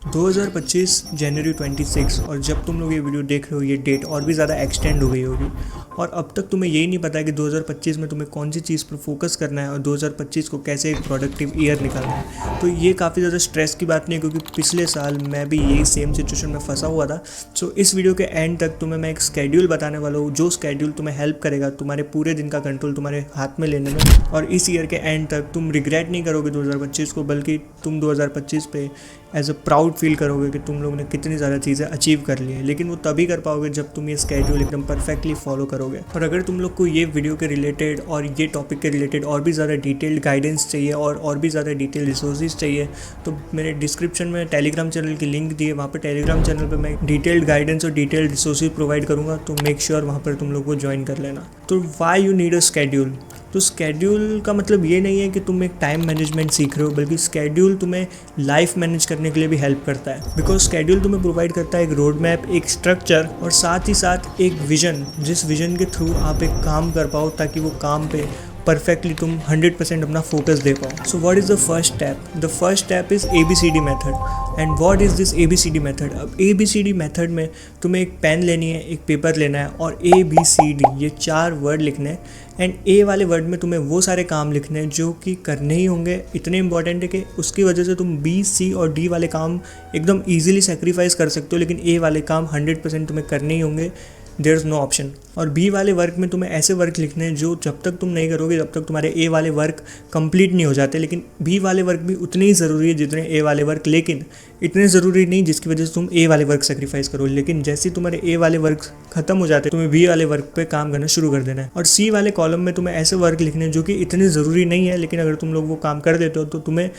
2025 जनवरी 26 और जब तुम लोग ये वीडियो देख रहे हो ये डेट और भी ज़्यादा एक्सटेंड हो गई होगी और अब तक तुम्हें यही नहीं पता है कि 2025 में तुम्हें कौन सी चीज़ पर फोकस करना है और 2025 को कैसे एक प्रोडक्टिव ईयर निकालना है। तो ये काफ़ी ज़्यादा स्ट्रेस की बात नहीं है क्योंकि पिछले साल मैं भी यही सेम सिचुएशन में फंसा हुआ था। सो इस वीडियो के एंड तक तुम्हें मैं एक स्केड्यूल बताने वाला हूँ जो स्केड्यूल तुम्हें हेल्प करेगा तुम्हारे पूरे दिन का कंट्रोल तुम्हारे हाथ में लेने में, और इस ईयर के एंड तक तुम रिग्रेट नहीं करोगे 2025 को, बल्कि तुम 2025 पे एज अ प्राउड फील करोगे कि तुम लोगों ने कितनी ज़्यादा चीज़ें अचीव कर ली है। लेकिन वो तभी कर पाओगे जब तुम ये स्केड्यूल एकदम परफेक्टली फॉलो करोगे। और अगर तुम लोग को ये वीडियो के रिलेटेड और ये टॉपिक के रिलेटेड और भी ज़्यादा डिटेल्ड गाइडेंस चाहिए और भी ज़्यादा डिटेल रिसोर्सेज चाहिए तो मेरे डिस्क्रिप्शन में टेलीग्राम चैनल की लिंक दी है, वहाँ पर टेलीग्राम चैनल पर मैं डिटेल्ड गाइडेंस और डिटेल्ड रिसोर्सेज प्रोवाइड करूँगा, तो मेक श्योर वहाँ पर तुम लोग को ज्वाइन कर लेना। तो why you need a schedule. तो स्केड्यूल का मतलब ये नहीं है कि तुम एक टाइम मैनेजमेंट सीख रहे हो, बल्कि स्केड्यूल तुम्हें लाइफ मैनेज करने के लिए भी हेल्प करता है। बिकॉज स्केड्यूल तुम्हें प्रोवाइड करता है एक रोड मैप, एक स्ट्रक्चर और साथ ही साथ एक विजन, जिस विजन के थ्रू आप एक काम कर पाओ ताकि वो काम पे परफेक्टली तुम 100% अपना फोकस दे पाओ। So what is the first step? The first step is ABCD method. And what is this ABCD method? अब ABCD मेथड में तुम्हें एक पेन लेनी है, एक पेपर लेना है और ABCD ये 4 वर्ड लिखने हैं। एंड A वाले वर्ड में तुम्हें वो सारे काम लिखने हैं जो कि करने ही होंगे, इतने इंपॉर्टेंट है कि उसकी वजह से तुम B, C और D वाले काम एकदम ईजिली सेक्रीफाइस कर सकते हो, लेकिन A वाले काम 100% तुम्हें करने ही होंगे, देयर इज़ नो ऑप्शन। और B वाले वर्क में तुम्हें ऐसे वर्क लिखने हैं जो जब तक तुम नहीं करोगे तब तक तुम्हारे A वाले वर्क कंप्लीट नहीं हो जाते। लेकिन B वाले वर्क भी उतने ही ज़रूरी है जितने A वाले वर्क, लेकिन इतने ज़रूरी नहीं जिसकी वजह से तुम A वाले वर्क सेक्रीफाइस करो। लेकिन जैसे ही तुम्हारे A वाले वर्क खत्म हो जाते हैं तुम्हें B वाले वर्क पे काम करना शुरू कर देना है। और C वाले कॉलम में तुम्हें ऐसे वर्क लिखने हैं जो कि इतने ज़रूरी नहीं है, लेकिन अगर तुम लोग वो काम कर देते हो तो तुम्हें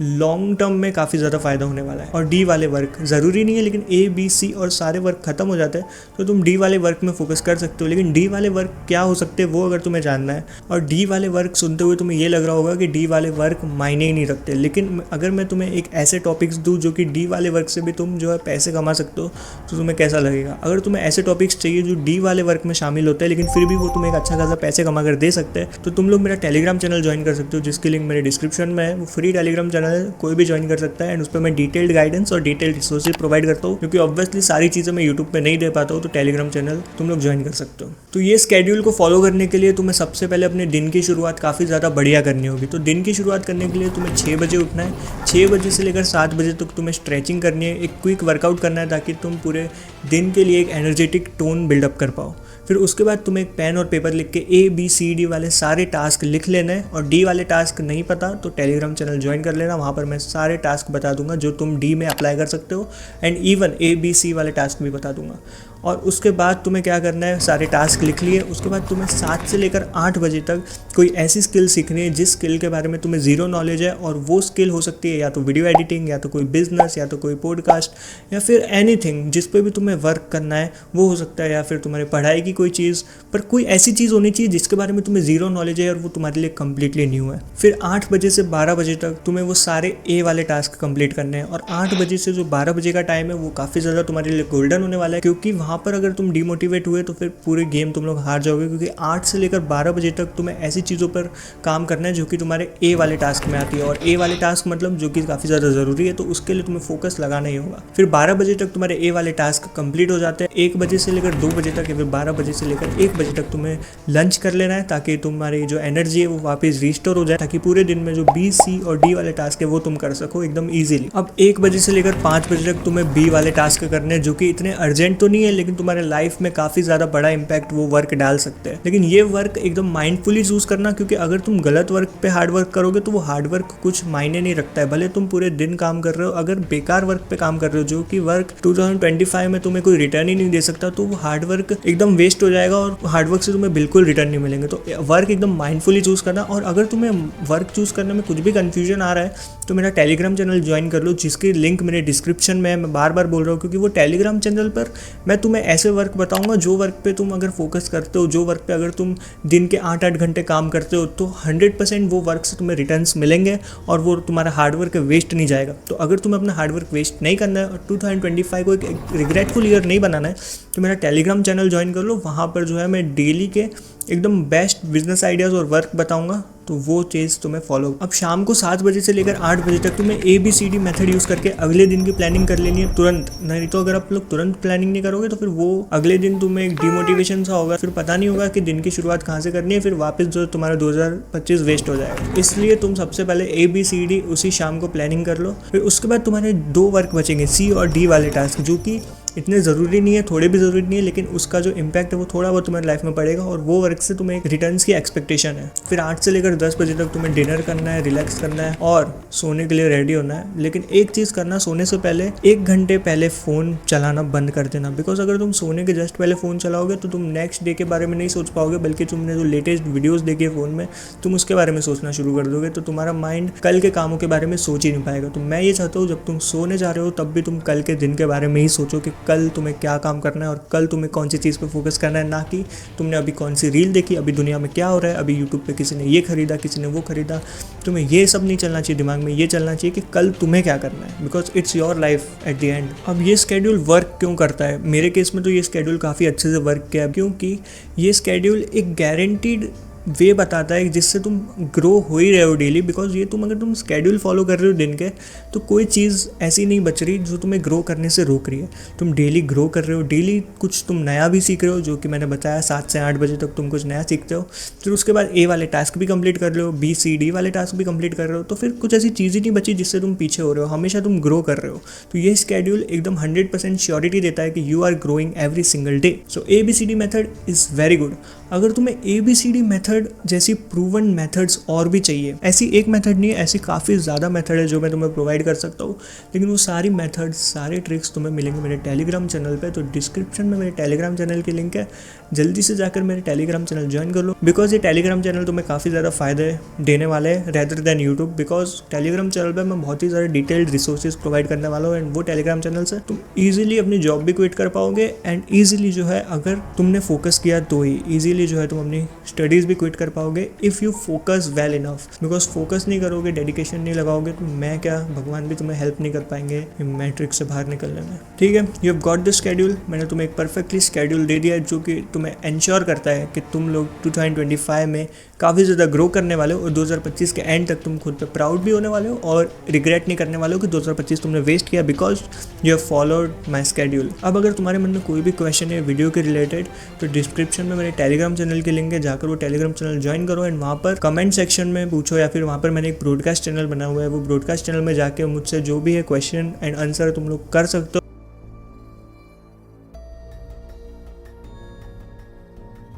लॉन्ग टर्म में काफ़ी ज़्यादा फ़ायदा होने वाला है। और D वाले वर्क ज़रूरी नहीं है, लेकिन A, B, C और सारे वर्क ख़त्म हो जाते हैं तो तुम D वाले वर्क में फोकस कर सकते हो। लेकिन D वाले वर्क क्या हो सकते हैं वो अगर तुम्हें जानना है, और D वाले वर्क सुनते हुए तुम्हें ये लग रहा होगा कि D वाले वर्क मायने ही नहीं रखते, लेकिन अगर मैं तुम्हें एक ऐसे टॉपिक्स दूँ जो कि D वाले वर्क से भी तुम जो है पैसे कमा सकते हो तो तुम्हें कैसा लगेगा? अगर तुम्हें ऐसे टॉपिक्स चाहिए जो D वाले वर्क में शामिल होते हैं लेकिन फिर भी वो तुम्हें एक अच्छा खासा पैसे कमा कर दे सकते हैं, तो तुम लोग मेरा टेलीग्राम चैनल ज्वाइन कर सकते हो, जिसकी लिंक मेरे डिस्क्रिप्शन में है। वो फ्री टेलीग्राम चैनल है, कोई भी ज्वाइन कर सकता है। एंड उस पर मैं डिटेल्ड गाइडेंस और डिटेल्ड रिसोर्सेज प्रोवाइड करता हूँ, क्योंकि ऑब्वियसली सारी चीज़ें मैं यूट्यूब पे नहीं दे पाता हूँ, तो टेलीग्राम चैनल तुम लोग ज्वाइन कर सकते हो। तो ये स्केड्यूल को फॉलो करने के लिए तुम्हें सबसे पहले अपने दिन की शुरुआत काफ़ी ज़्यादा बढ़िया करनी होगी। तो दिन की शुरुआत करने के लिए तुम्हें 6 बजे उठना है। 6 बजे से लेकर 7 बजे तक तुम्हें स्ट्रेचिंग करनी है, एक क्विक वर्कआउट करना है ताकि तुम पूरे दिन के लिए एक एनर्जेटिक टोन बिल्डअप कर पाओ। फिर उसके बाद तुम्हें एक पेन और पेपर लिख के ABCD वाले सारे टास्क लिख लेना है। और D वाले टास्क नहीं पता तो टेलीग्राम चैनल ज्वाइन कर लेना, वहाँ पर मैं सारे टास्क बता दूंगा जो तुम D में अप्लाई कर सकते हो, एंड इवन ABC वाले टास्क भी बता दूंगा। और उसके बाद तुम्हें क्या करना है, सारे टास्क लिख लिए, उसके बाद तुम्हें 7 से लेकर 8 बजे तक कोई ऐसी स्किल सीखनी है जिस स्किल के बारे में तुम्हें ज़ीरो नॉलेज है। और वो स्किल हो सकती है या तो वीडियो एडिटिंग, या तो कोई बिजनेस, या तो कोई पॉडकास्ट, या फिर एनीथिंग जिस पे भी तुम्हें वर्क करना है वो हो सकता है, या फिर तुम्हारी पढ़ाई की कोई चीज़, पर कोई ऐसी चीज़ होनी चाहिए जिसके बारे में तुम्हें ज़ीरो नॉलेज है और वो तुम्हारे लिए कम्प्लीटली न्यू है। फिर 8 बजे से 12 बजे तक तुम्हें वो सारे A वाले टास्क कंप्लीट करने हैं। और 8 बजे से जो 12 बजे का टाइम है वो काफ़ी ज़्यादा तुम्हारे लिए गोल्डन होने वाला है, क्योंकि वहाँ पर अगर तुम डिमोटिवेट हुए तो फिर पूरे गेम तुम लोग हार जाओगे। क्योंकि 8 से लेकर 12 बजे तक तुम्हें ऐसी चीज़ों पर काम करना है जो कि तुम्हारे A वाले टास्क में आती है। और A वाले टास्क मतलब जो कि काफ़ी ज़्यादा ज़रूरी है, तो उसके लिए तुम्हें फोकस लगाना ही होगा। फिर 12 बजे तक तुम्हारे A वाले टास्क कंप्लीट हो जाते हैं। 1 बजे से लेकर 2 बजे तक, या फिर 12 बजे से लेकर 1 बजे तक तुम्हें लंच कर लेना है ताकि तुम्हारी जो एनर्जी है वो वापस रिस्टोर हो जाए, ताकि पूरे दिन में जो B, C और D वाले टास्क है वो तुम कर सको एकदम ईजिली। अब 1 बजे से लेकर 5 बजे तक तुम्हें B वाले टास्क करने हैं, जो कि इतने अर्जेंट तो नहीं है लेकिन तुम्हारे लाइफ में काफ़ी ज़्यादा बड़ा इंपैक्ट वो वर्क डाल सकते हैं। लेकिन ये वर्क एकदम माइंडफुली चूज करना, क्योंकि अगर तुम गलत वर्क पे हार्ड वर्क करोगे तो वो हार्ड वर्क कुछ मायने नहीं रखता है। भले तुम पूरे दिन काम कर रहे हो, अगर बेकार वर्क पे काम कर रहे हो जो कि वर्क 2025 में तुम्हें कोई रिटर्न ही नहीं दे सकता, तो वो हार्ड वर्क एकदम वेस्ट हो जाएगा और हार्ड वर्क से तुम्हें बिल्कुल रिटर्न नहीं मिलेंगे। तो वर्क एकदम माइंडफुली चूज करना। और अगर तुम्हें वर्क चूज करने में कुछ भी कंफ्यूजन आ रहा है तो मेरा टेलीग्राम चैनल ज्वाइन कर लो, जिसकी लिंक मेरे डिस्क्रिप्शन में है। मैं बार बार बोल रहा हूँ क्योंकि वो टेलीग्राम चैनल पर मैं तुम्हें ऐसे वर्क बताऊंगा जो वर्क पे तुम अगर फोकस करते हो, जो वर्क पे अगर तुम दिन के 8-8 घंटे काम करते हो, तो 100% वो वर्क से तुम्हें रिटर्न्स मिलेंगे और वो तुम्हारा हार्डवर्क वेस्ट नहीं जाएगा। तो अगर तुम्हें अपना हार्डवर्क वेस्ट नहीं करना है और 2025 को एक रिग्रेटफुल ईयर नहीं बनाना है तो मेरा टेलीग्राम चैनल ज्वाइन कर लो। वहाँ पर जो है मैं डेली के एकदम बेस्ट बिजनेस आइडियाज़ और वर्क बताऊंगा, तो वो चीज़ तुम्हें फॉलो। अब शाम को 7 बजे से लेकर 8 बजे तक तुम्हें ABCD मेथड यूज़ करके अगले दिन की प्लानिंग कर लेनी है तुरंत। नहीं तो अगर आप लोग तुरंत प्लानिंग नहीं करोगे तो फिर वो अगले दिन तुम्हें एक डिमोटिवेशन सा होगा, फिर पता नहीं होगा कि दिन की शुरुआत कहाँ से करनी है, फिर वापस जो तुम्हारा 2025 वेस्ट हो जाएगा। इसलिए तुम सबसे पहले ABCD उसी शाम को प्लानिंग कर लो। फिर उसके बाद तुम्हारे 2 वर्क बचेंगे, C और D वाले टास्क, जो कि इतने ज़रूरी नहीं है, थोड़े भी ज़रूरी नहीं है, लेकिन उसका जो इम्पैक्ट है वो थोड़ा बहुत तुम्हारी लाइफ में पड़ेगा और वो वर्क से तुम्हें एक रिटर्न्स की एक्सपेक्टेशन है। फिर 8 से लेकर 10 बजे तक तुम्हें डिनर करना है, रिलैक्स करना है और सोने के लिए रेडी होना है। लेकिन एक चीज़ करना, सोने से पहले 1 घंटे पहले फ़ोन चलाना बंद कर देना। बिकॉज अगर तुम सोने के जस्ट पहले फ़ोन चलाओगे तो तुम नेक्स्ट डे के बारे में नहीं सोच पाओगे, बल्कि तुमने जो लेटेस्ट वीडियोज़ देखी है फ़ोन में तुम उसके बारे में सोचना शुरू कर दोगे, तो तुम्हारा माइंड कल के कामों के बारे में सोच ही नहीं पाएगा। तो मैं ये चाहता हूँ जब तुम सोने जा रहे हो तब भी तुम कल के दिन के बारे में ही सोचो कि कल तुम्हें क्या काम करना है और कल तुम्हें कौन सी चीज़ पे फोकस करना है, ना कि तुमने अभी कौन सी रील देखी, अभी दुनिया में क्या हो रहा है, अभी यूट्यूब पे किसी ने ये खरीदा, किसी ने वो खरीदा। तुम्हें ये सब नहीं चलना चाहिए दिमाग में, ये चलना चाहिए कि कल तुम्हें क्या करना है, because it's your life at the end. अब ये स्केड्यूल वर्क क्यों करता है? मेरे केस में तो ये स्केड्यूल काफ़ी अच्छे से वर्क किया, क्योंकि ये स्केड्यूल एक गारंटीड वे बताता है जिससे तुम ग्रो हो ही रहे हो डेली। बिकॉज ये अगर तुम स्केड्यूल फॉलो कर रहे हो दिन के, तो कोई चीज़ ऐसी नहीं बच रही जो तुम्हें ग्रो करने से रोक रही है। तुम डेली ग्रो कर रहे हो, डेली कुछ तुम नया भी सीख रहे हो, जो कि मैंने बताया 7 से 8 बजे तक तुम कुछ नया सीखते हो। फिर उसके बाद A वाले टास्क भी कंप्लीट कर रहे हो, BCD वाले टास्क भी कंप्लीट कर रहे हो, तो फिर कुछ ऐसी चीज़ ही नहीं बची जिससे तुम पीछे हो रहे हो, हमेशा तुम ग्रो कर रहे हो। तो ये स्केड्यूल एकदम 100% श्योरिटी देता है कि you are growing every single day. So ABCD method is very good. अगर तुम्हें ABCD मेथड जैसी प्रूवन मेथड्स और भी चाहिए, ऐसी एक मेथड नहीं है, ऐसी काफ़ी ज़्यादा मेथड है जो मैं तुम्हें प्रोवाइड कर सकता हूँ, लेकिन वो सारी मेथड्स, सारे ट्रिक्स तुम्हें मिलेंगे मेरे टेलीग्राम चैनल पे। तो डिस्क्रिप्शन में मेरे टेलीग्राम चैनल की लिंक है, जल्दी से जाकर मेरे टेलीग्राम चैनल ज्वाइन कर लो। बिकॉज ये टेलीग्राम चैनल तुम्हें काफ़ी ज़्यादा फायदे देने वाले हैं rather than YouTube. Because Telegram channel पर मैं बहुत ही ज़्यादा डिटेल्ड रिसोर्सेज प्रोवाइड करने वाला हूँ, एंड वो टेलीग्राम चैनल से तुम ईजिली अपनी जॉब भी क्विट कर पाओगे, एंड ईजिली जो है अगर तुमने फोकस किया तो ही ईजिली जो है तुम अपनी स्टडीज़ भी क्विट कर पाओगे if you focus well enough. Because focus नहीं करोगे, डेडिकेशन नहीं लगाओगे, तो मैं क्या, भगवान भी तुम्हें हेल्प नहीं कर पाएंगे मैट्रिक्स से बाहर निकलने में। ठीक है, you have got this schedule. मैंने तुम्हें एक परफेक्टली शेड्यूल दे दिया है जो कि तुम्हें इंश्योर करता है कि तुम लोग 2025 में काफ़ी ज़्यादा ग्रो करने वाले हो और 2025 के एंड तक तुम खुद पे प्राउड भी होने वाले हो और रिग्रेट नहीं करने वाले हो कि 2025 तुमने वेस्ट किया, because you have followed my schedule. अब अगर तुम्हारे मन में कोई भी क्वेश्चन है वीडियो के रिलेटेड, तो डिस्क्रिप्शन में मेरे टेलीग्राम चैनल की लिंक है, जाकर वो टेलीग्राम चैनल ज्वाइन करो एंड वहाँ पर कमेंट सेक्शन में पूछो, या फिर वहाँ पर मैंने एक ब्रॉडकास्ट चैनल बना हुआ है, वो ब्रॉडकास्ट चैनल में जाके मुझसे जो भी है क्वेश्चन एंड आंसर तुम लोग कर सकते